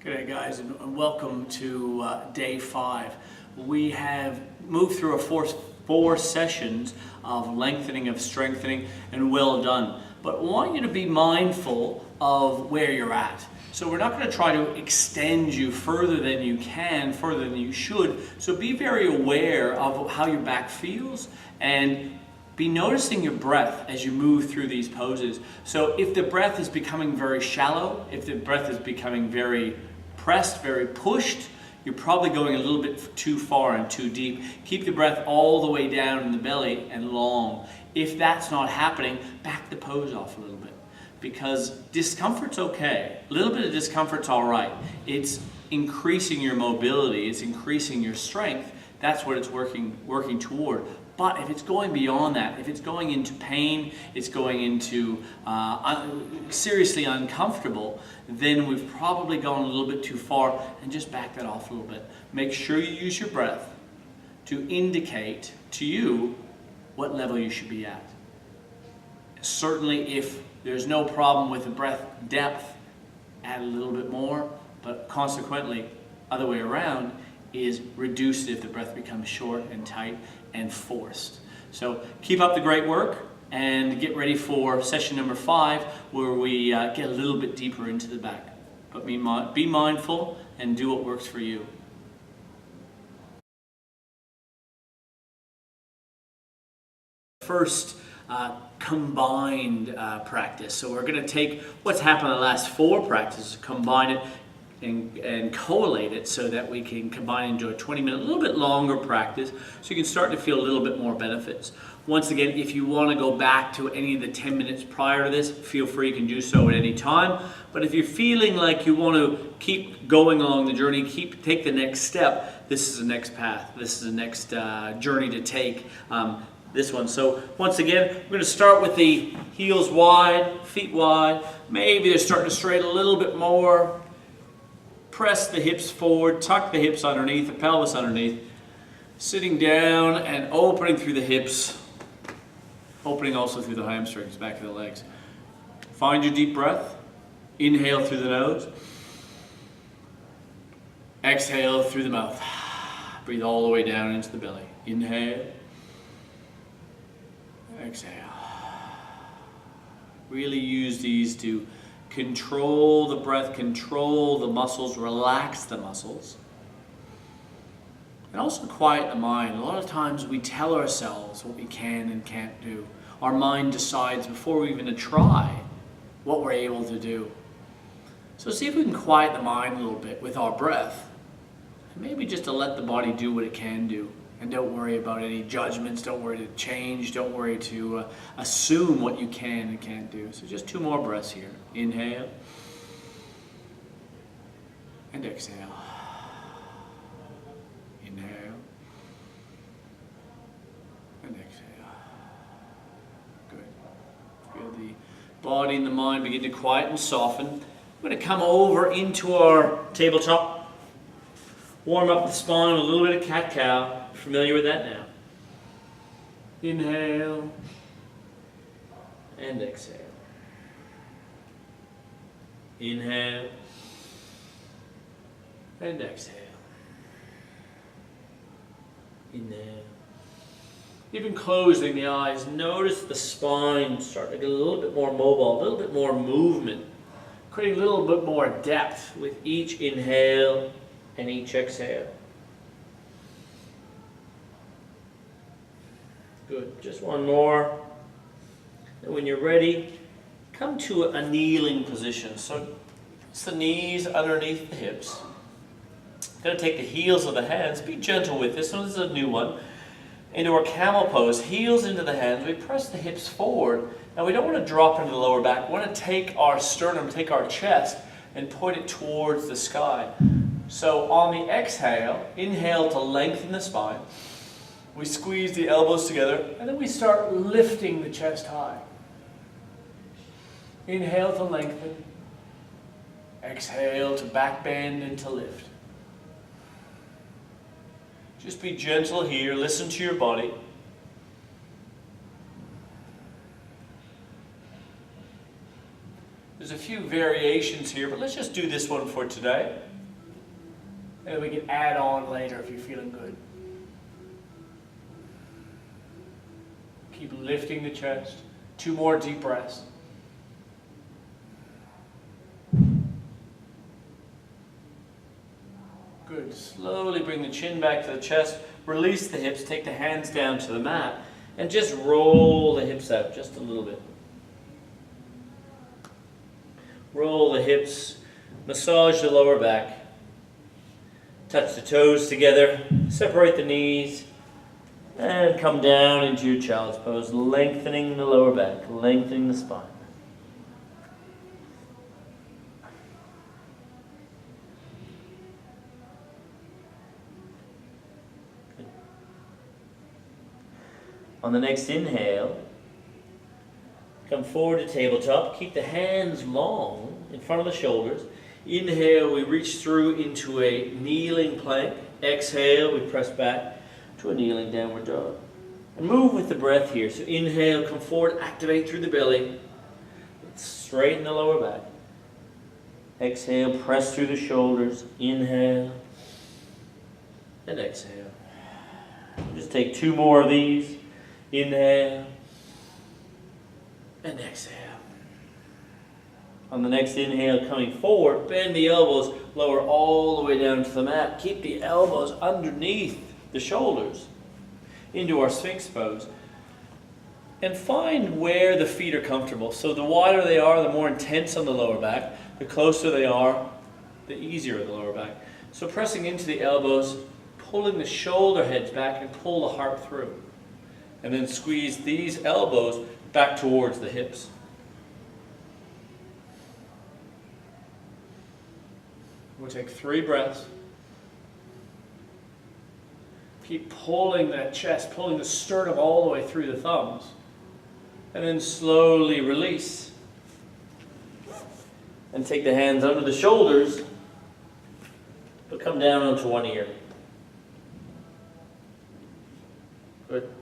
G'day guys, and welcome to day 5. We have moved through four sessions of lengthening, of strengthening, and well done. But I want you to be mindful of where you're at. So we're not going to try to extend you further than you can, further than you should. So be very aware of how your back feels and be noticing your breath as you move through these poses. So if the breath is becoming very shallow, if the breath is becoming very pressed, very pushed, you're probably going a little bit too far and too deep. Keep the breath all the way down in the belly and long. If that's not happening, back the pose off a little bit, because discomfort's okay. A little bit of discomfort's all right. It's increasing your mobility, it's increasing your strength. That's what it's working toward. But if it's going beyond that, if it's going into pain, it's going into seriously uncomfortable, then we've probably gone a little bit too far, and just back that off a little bit. Make sure you use your breath to indicate to you what level you should be at. Certainly if there's no problem with the breath depth, add a little bit more, but consequently, other way around, is reduce it if the breath becomes short and tight and forced. So keep up the great work and get ready for session number 5, where we get a little bit deeper into the back. But be mindful and do what works for you. First combined practice. So we're going to take what's happened in the last 4 practices, combine it and collate it so that we can combine into a 20-minute, a little bit longer practice, so you can start to feel a little bit more benefits. Once again, if you want to go back to any of the 10 minutes prior to this, feel free, you can do so at any time. But if you're feeling like you want to keep going along the journey, take the next step, this is the next path, this is the next journey to take. This one. So once again, we're going to start with the heels wide, feet wide. Maybe they're starting to straighten a little bit more. Press the hips forward, tuck the hips underneath, the pelvis underneath. Sitting down and opening through the hips. Opening also through the hamstrings, back of the legs. Find your deep breath. Inhale through the nose. Exhale through the mouth. Breathe all the way down into the belly. Inhale. Exhale. Really use these to control the breath, control the muscles, relax the muscles. And also quiet the mind. A lot of times we tell ourselves what we can and can't do. Our mind decides before we even try what we're able to do. So see if we can quiet the mind a little bit with our breath. And maybe just to let the body do what it can do. And don't worry about any judgments, don't worry to change, don't worry to assume what you can and can't do. So just 2 more breaths here. Inhale and exhale. Inhale and exhale. Good. Feel the body and the mind begin to quiet and soften. We're going to come over into our tabletop. Warm up the spine with a little bit of cat-cow. Familiar with that now? Inhale and exhale. Inhale and exhale. Inhale. Even closing the eyes, notice the spine start to get a little bit more mobile, a little bit more movement, creating a little bit more depth with each inhale and each exhale. Good. Just one more. And when you're ready, come to a kneeling position. So it's the knees underneath the hips. Going to take the heels of the hands. Be gentle with this. So this is a new one. Into our camel pose. Heels into the hands. We press the hips forward. Now we don't want to drop into the lower back. We want to take our sternum, take our chest, and point it towards the sky. So on the exhale, inhale to lengthen the spine. We squeeze the elbows together, and then we start lifting the chest high. Inhale to lengthen. Exhale to back bend and to lift. Just be gentle here. Listen to your body. There's a few variations here, but let's just do this one for today. And we can add on later if you're feeling good. Keep lifting the chest. 2 more deep breaths. Good. Slowly bring the chin back to the chest. Release the hips. Take the hands down to the mat. And just roll the hips out just a little bit. Roll the hips. Massage the lower back. Touch the toes together. Separate the knees. And come down into your child's pose, lengthening the lower back, lengthening the spine. Good. On the next inhale, come forward to tabletop. Keep the hands long in front of the shoulders. Inhale, we reach through into a kneeling plank. Exhale, we press back to a kneeling downward dog. And move with the breath here. So inhale, come forward, activate through the belly. Straighten the lower back. Exhale, press through the shoulders. Inhale. And exhale. Just take 2 more of these. Inhale. And exhale. On the next inhale, coming forward, bend the elbows, lower all the way down to the mat. Keep the elbows underneath the shoulders into our Sphinx pose. And find where the feet are comfortable. So the wider they are, the more intense on the lower back. The closer they are, the easier the lower back. So pressing into the elbows, pulling the shoulder heads back and pull the heart through. And then squeeze these elbows back towards the hips. We'll take 3 breaths. Keep pulling that chest, pulling the sternum all the way through the thumbs. And then slowly release. And take the hands under the shoulders, but come down onto one ear. Good.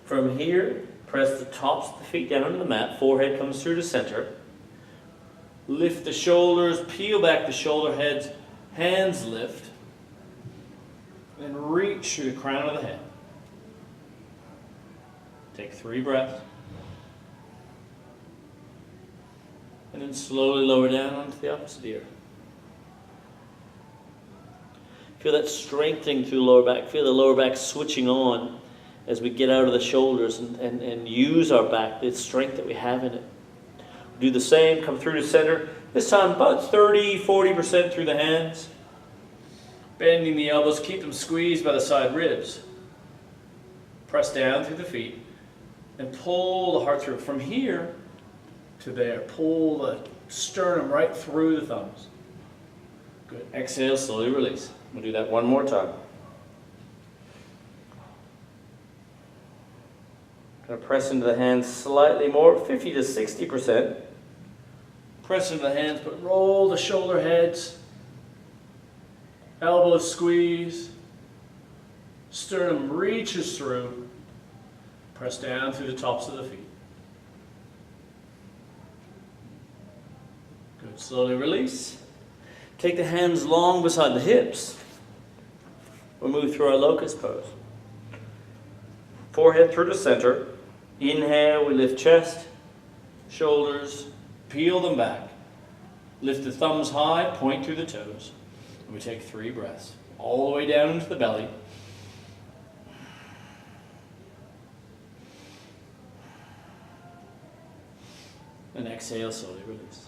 From here, press the tops of the feet down on the mat. Forehead comes through to center. Lift the shoulders, peel back the shoulder heads. Hands lift. And reach through the crown of the head. Take 3 breaths. And then slowly lower down onto the opposite ear. Feel that strengthening through the lower back. Feel the lower back switching on as we get out of the shoulders and use our back, the strength that we have in it. Do the same, come through to center. This time about 30-40% through the hands. Bending the elbows, keep them squeezed by the side ribs. Press down through the feet and pull the heart through. From here to there, pull the sternum right through the thumbs. Good. Exhale, slowly release. We'll do that one more time. Going to press into the hands slightly more, 50 to 60%. Press into the hands, but roll the shoulder heads. Elbows squeeze. Sternum reaches through. Press down through the tops of the feet. Good. Slowly release. Take the hands long beside the hips. We'll move through our locust pose. Forehead through to center. Inhale, we lift chest, shoulders, peel them back. Lift the thumbs high, point through the toes. And we take 3 breaths, all the way down into the belly. And exhale, slowly release.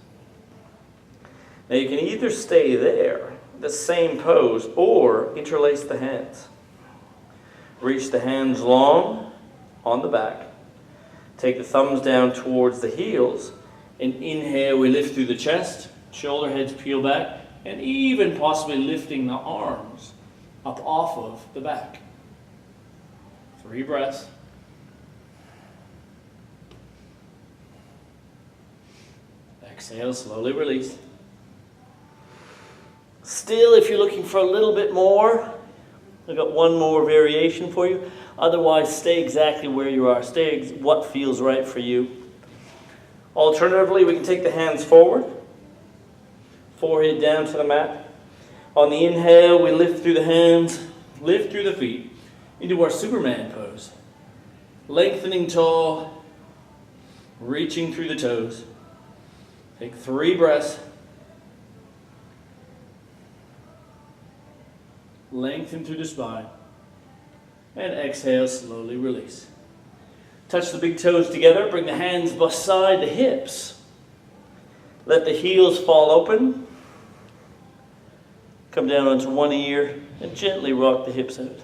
Now you can either stay there, the same pose, or interlace the hands. Reach the hands long on the back. Take the thumbs down towards the heels. And inhale, we lift through the chest. Shoulder heads peel back. And even possibly lifting the arms up off of the back. 3 breaths. Exhale, slowly release. Still, if you're looking for a little bit more, I've got one more variation for you. Otherwise, stay exactly where you are. Stay what feels right for you. Alternatively, we can take the hands forward, Forehead down to the mat. On the inhale, we lift through the hands, lift through the feet into our Superman pose. Lengthening tall, reaching through the toes. Take 3 breaths. Lengthen through the spine. And exhale, slowly release. Touch the big toes together. Bring the hands beside the hips. Let the heels fall open. Come down onto one ear and gently rock the hips out.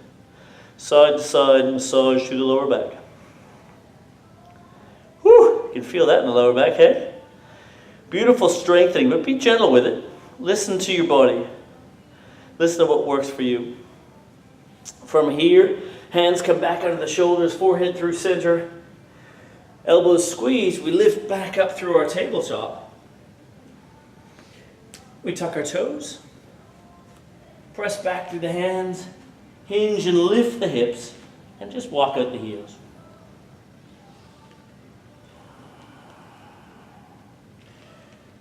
Side to side, massage through the lower back. Whew, you can feel that in the lower back, hey? Beautiful strengthening, but be gentle with it. Listen to your body. Listen to what works for you. From here, hands come back under the shoulders, forehead through center. Elbows squeeze, we lift back up through our tabletop. We tuck our toes. Press back through the hands. Hinge and lift the hips. And just walk out the heels.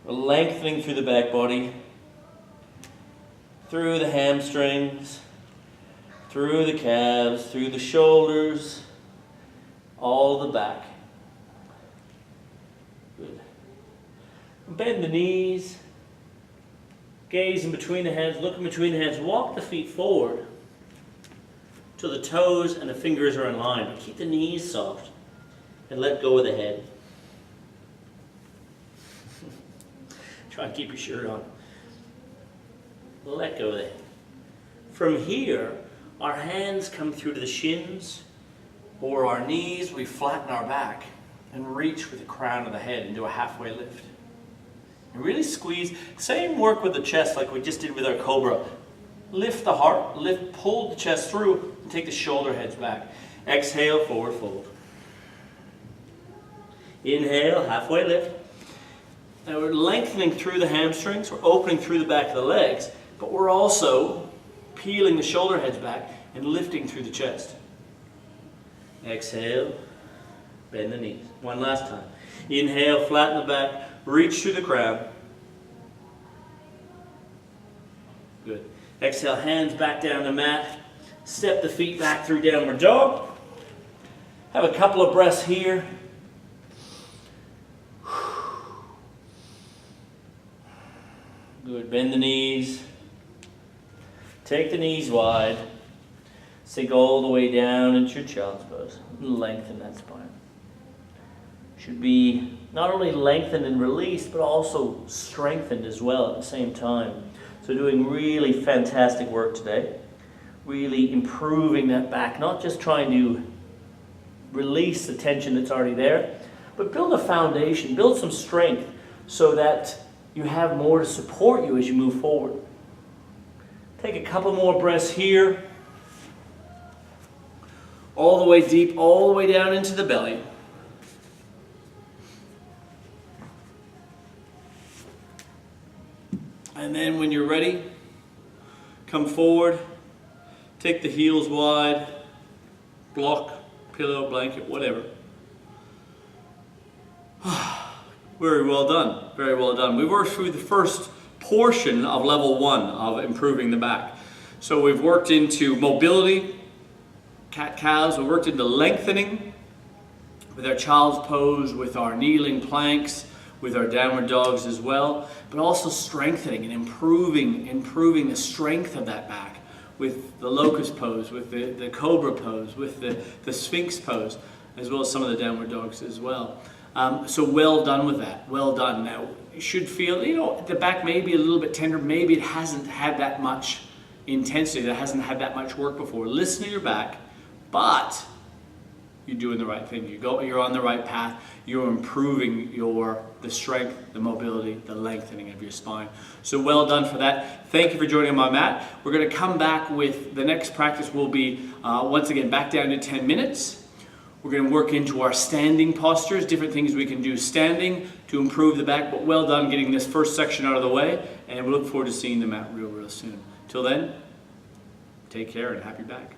We're lengthening through the back body. Through the hamstrings. Through the calves. Through the shoulders. All the back. Good. Bend the knees. Gaze in between the hands, look in between the hands, walk the feet forward till the toes and the fingers are in line. But keep the knees soft and let go of the head. Try and keep your shirt on. Let go of the head. From here, our hands come through to the shins or our knees. We flatten our back and reach with the crown of the head and do a halfway lift. And really squeeze. Same work with the chest like we just did with our cobra. Lift the heart, pull the chest through, and take the shoulder heads back. Exhale, forward fold. Inhale, halfway lift. Now we're lengthening through the hamstrings, we're opening through the back of the legs, but we're also peeling the shoulder heads back and lifting through the chest. Exhale, bend the knees. One last time. Inhale, flatten the back. Reach through the crown. Good. Exhale, hands back down the mat. Step the feet back through downward dog. Have a couple of breaths here. Good. Bend the knees. Take the knees wide. Sink all the way down into your child's pose. Lengthen that spine. Should be not only lengthened and released, but also strengthened as well at the same time. So doing really fantastic work today. Really improving that back, not just trying to release the tension that's already there, but build a foundation, build some strength so that you have more to support you as you move forward. Take a couple more breaths here. All the way deep, all the way down into the belly. And then when you're ready, come forward, take the heels wide, block, pillow, blanket, whatever. Very well done, very well done. We worked through the first portion of level 1 of improving the back. So we've worked into mobility, cat-cows, we worked into lengthening with our child's pose, with our kneeling planks, with our downward dogs as well, but also strengthening and improving the strength of that back with the locust pose, with the cobra pose, with the sphinx pose, as well as some of the downward dogs as well. So well done with that, well done. Now, you should feel, the back may be a little bit tender, maybe it hasn't had that much intensity, it hasn't had that much work before. Listen to your back, but you're doing the right thing. You're on the right path. You're improving the strength, the mobility, the lengthening of your spine. So well done for that. Thank you for joining my mat. We're going to come back with the next practice will be once again back down to 10 minutes. We're going to work into our standing postures, different things we can do standing to improve the back. But well done getting this first section out of the way, and we look forward to seeing the mat real soon. Till then, take care and happy back.